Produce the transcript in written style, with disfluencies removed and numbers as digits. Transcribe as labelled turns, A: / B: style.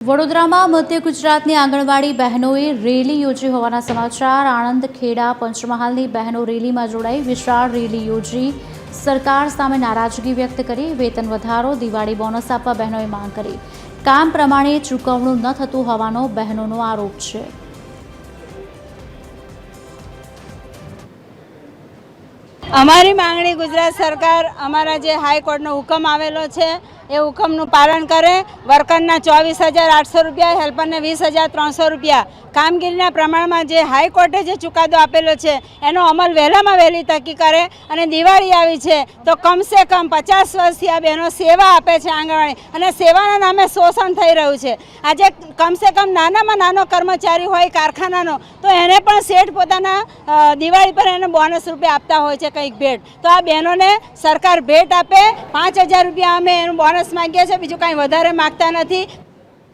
A: વડોદરામાં મધ્ય ગુજરાતની આંગણવાડી બહેનોએ રેલી યોજી હોવાના સમાચાર। આણંદ, ખેડા, પંચમહાલની બહેનો રેલીમાં જોડાઈ વિશાળ રેલી યોજી સરકાર સામે નારાજગી વ્યક્ત કરી। વેતન વધારો, દિવાળી બોનસ આપવા બહેનોએ માંગ કરી। કામ પ્રમાણે ચૂકવણું ન થતું હોવાનો બહેનોનો આરોપ છે।
B: અમારી માંગણી ગુજરાત સરકાર અમારા જે હાઈકોર્ટનો હુકમ આવેલો છે એ હુકમનું પાલન કરે। વર્કરના 24,800 રૂપિયા, હેલ્પરને 20,300 રૂપિયા। કામગીરીના પ્રમાણમાં જે હાઈકોર્ટે જે ચુકાદો આપેલો છે એનો અમલ વહેલામાં વહેલી તકી કરે। અને દિવાળી આવી છે તો કમસે કમ 50 વર્ષથી આ બહેનો સેવા આપે છે આંગણવાડી, અને સેવાના નામે શોષણ થઈ રહ્યું છે। આજે કમસે કમ નાનામાં નાનો કર્મચારી હોય કારખાનાનો તો એને પણ શેઠ પોતાના દિવાળી પર એને બોનસ રૂપે આપતા હોય છે કંઈક ભેટ। તો આ બહેનોને સરકાર ભેટ આપે। 5,000 રૂપિયા અમે એનું બોનસ માંગીએ છીએ, બીજું કાંઈ વધારે માગતા નથી।